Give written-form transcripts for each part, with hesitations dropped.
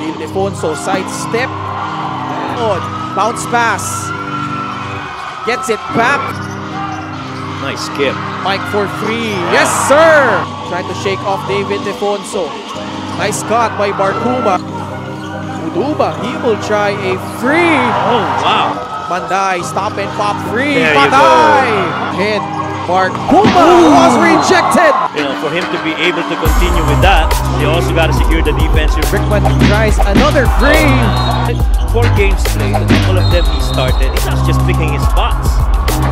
Ildefonso sidestep. Bounce pass. Gets it back. Nice skip. Mike for three. Yes, sir! Trying to shake off David Ildefonso. Nice cut by Barkuma. Uduba, he will try a free. Oh, wow. Manday, stop and pop free. There you Patay! Hit. Barkuma was rejected. You know, for him to be able to continue with that, they also got to secure the defensive. Brickman tries another free. 4 games played, a couple of them he started. He's not just picking his spots.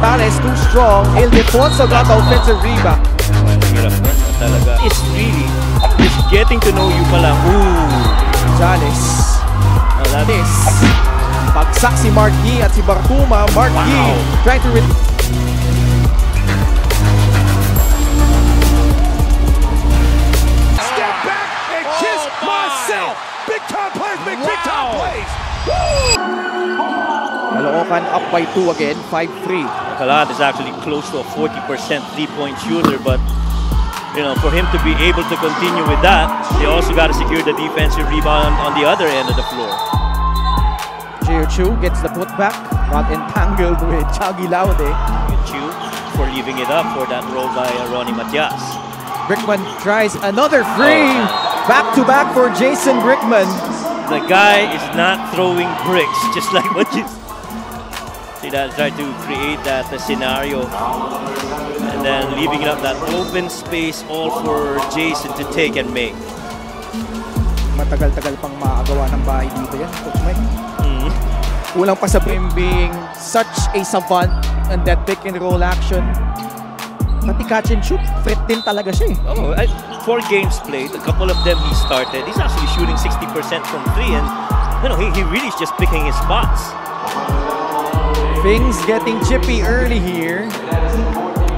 Palace too strong. Ildefonso got the offensive rebound. Hirap na talaga. It's really just getting to know you pa lang. Gonzales. Oh, that is. Bagsak si Marquis at si Barkuma. Marquis trying to step back and kiss myself. Big time plays, big time plays. Caloocan up by 2 again, 5-3. Calat is actually close to a 40% three-point shooter, but you know, for him to be able to continue with that, they also got to secure the defensive rebound on the other end of the floor. Chu gets the putback, got entangled with Chagi Laude. Chu for leaving it up for that roll by Ronnie Matias. Brickman tries another free. Back-to-back for Jason Brickman. The guy is not throwing bricks, just like what you see that, try to create that scenario and then leaving it up that open space all for Jason to take and make. Matagal-tagal pang makagawa ng bahay dito yan, Coach Mike. Kulang pa sa being such a savant and that pick and roll action. Pati catch and shoot, threat din talaga siya eh. Oh, 4 games played, a couple of them he started. He's actually shooting 60% from 3 and you know, he really is just picking his spots. Things getting chippy early here.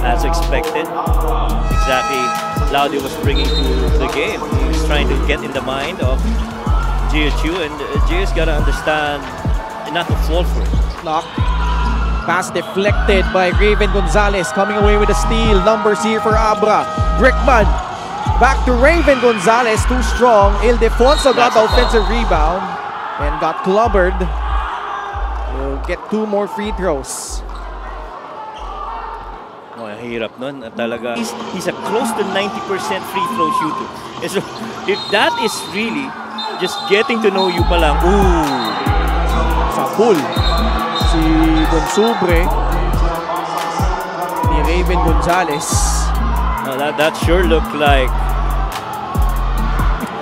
As expected. Exactly Laude was bringing to the game. He was trying to get in the mind of Gio Chu, and Gio's got to understand not to fall for it. Lock. Pass deflected by Raven Gonzalez, coming away with a steal. Numbers here for Abra. Brickman. Back to Raven Gonzalez, too strong. Ildefonso got the offensive rebound and got clobbered. Will get 2 more free throws. Oh, hirap nun. Talaga. He's a close to 90% free throw shooter. And so, if that is really just getting to know you pa lang, sa pool, si Don Subre ni Raven Gonzalez. That sure looked like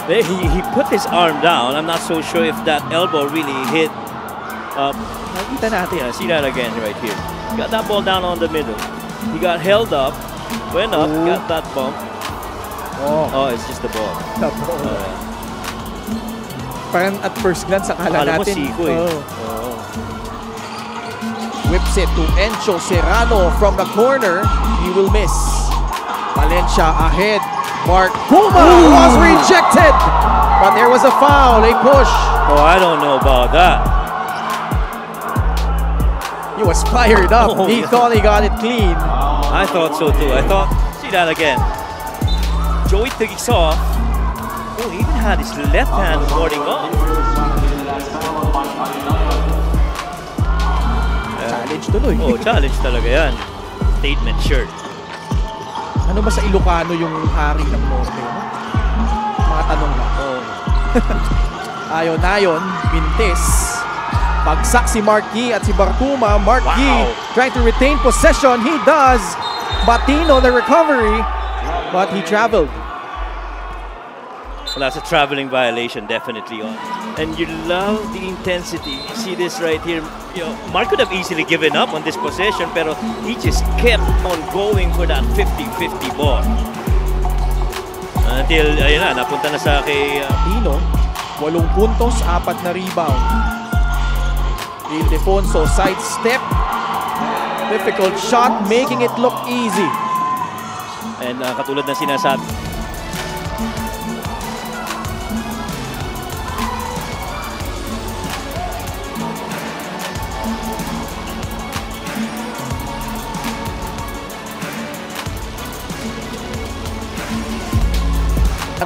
he put his arm down. I'm not so sure if that elbow really hit. Nakita natin, see that again right here. Got that ball down on the middle. He got held up, went up, got that bump. Oh, it's just the ball. The ball. Parang at first glance, akala natin. Whips it to Encho Serrano from the corner. He will miss. Valencia ahead. Barkuma was rejected. But there was a foul, a push. Oh, I don't know about that. He was fired up. He thought he got it clean. I thought so too. I thought, see that again. Joey takes off. Oh, he even had his left hand warding off. Challenge tuloy. Oh, challenge talaga yan. Statement shirt. Ano ba sa Ilocano yung hari ng Norte? Mga tanong na. Ayon-ayon, Bintes. Bagsak si Marquis at si Barkuma. Marquis trying to retain possession. He does. Batino the recovery. But he traveled. Well, that's a traveling violation, definitely. And you love the intensity. You see this right here. You know, Mark could have easily given up on this possession, pero he just kept on going for that 50-50 ball. Until, ayun na, napunta na sa kay Tino, 8 puntos, 4 na rebound. Ildefonso sidestep. Difficult shot, making it look easy. And katulad na sinasabi.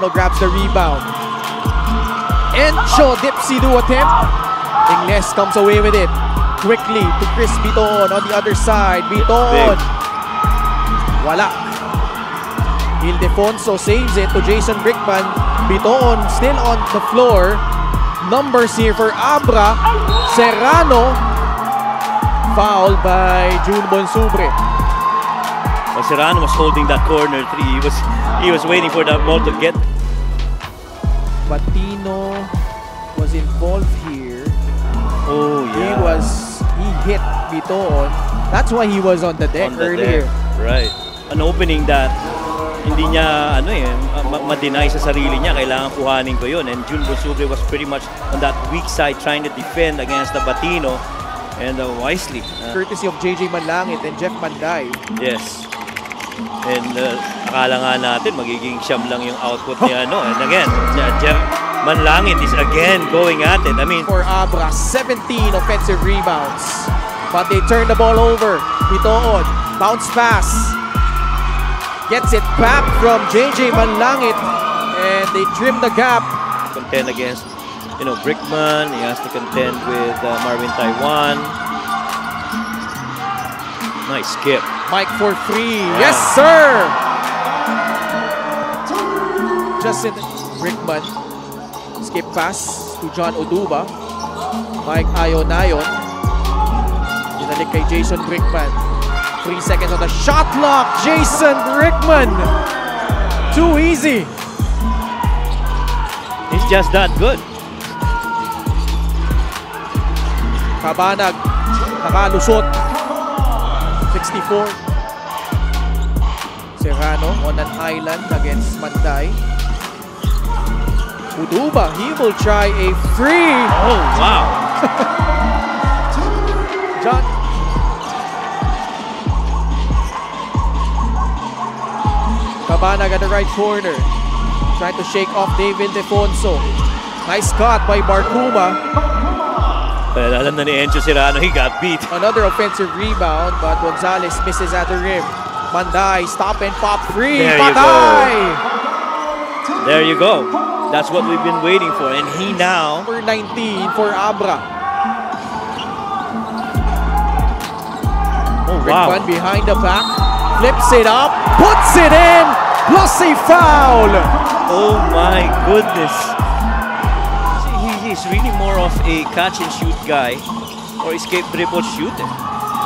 Grabs the rebound. Encho Dipsy-do attempt. Ingles comes away with it. Quickly to Chris Biton on the other side. Biton. Wala. Ildefonso saves it to Jason Brickman. Biton still on the floor. Numbers here for Abra. Serrano. Fouled by June Bonsubre. Well, Serrano was holding that corner three. He was waiting for that ball to get. Batino was involved here. Oh yeah. He hit Biton. That's why he was on the deck earlier. Right. An opening that hindi niya ma-deny sa sarili niya, kailangan kuhanin ko yun. And June Bonsubre was pretty much on that weak side trying to defend against the Batino, and wisely. Courtesy of JJ Manlangit and Jeff Manday. Yes. And akala nga natin magiging siyam lang yung output niya, no? And again, Jeff Manlangit is again going at it. I mean, for Abra, 17 offensive rebounds. But they turn the ball over. Biton, bounce pass. Gets it back from JJ Manlangit, and they trim the gap. Contend against, Brickman. He has to contend with Marvin Taiwan. Nice skip. Mike for three. Yes, sir. Justin Brickman. Skip pass to John Oduba. Mike Ayonayon. Dinalik kay Jason Brickman. 3 seconds on the shot clock. Jason Brickman. Too easy. He's just that good. Kabanag. Nakalusot. 64. Serrano on an island against Manday. Uduba, he will try a free. Oh, wow. John. Kabanag at the right corner. Trying to shake off David Defonso. Nice cut by Barcuma. Well, alam na ni Encho Serrano, he got beat. Another offensive rebound, but Gonzalez misses at the rim. Manday, stop and pop free. There you go. There you go. That's what we've been waiting for. And he now... Number 19 for Abra. Oh, wow. Brickman behind the back. Flips it up. Puts it in. Plus a foul. Oh, my goodness. He's really more of a catch-and-shoot guy or escape dribble shooter.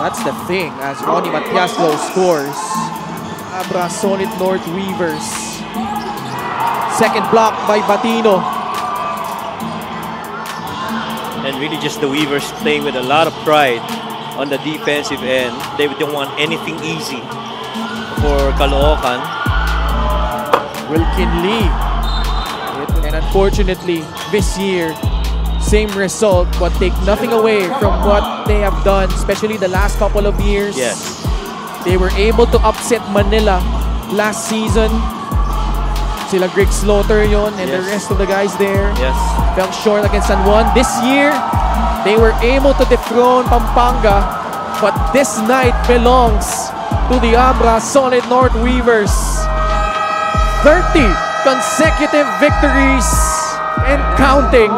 That's the thing, as Ronnie Matiaslo scores. Abra solid North Weavers. Second block by Batino. And really just the Weavers playing with a lot of pride on the defensive end. They don't want anything easy for Caloocan. Wilkin Lee. And unfortunately, this year, same result, but take nothing away from what they have done, especially the last couple of years. Yes. They were able to upset Manila last season. Sila Greg Slaughter yon and the rest of the guys there. Yes. Fell short against San Juan. This year, they were able to dethrone Pampanga, but this night belongs to the Abra Solid North Weavers. 30 consecutive victories and counting.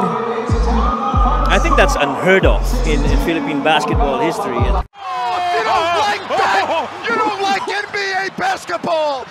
I think that's unheard of in Philippine basketball history. You don't like that? You don't like NBA basketball?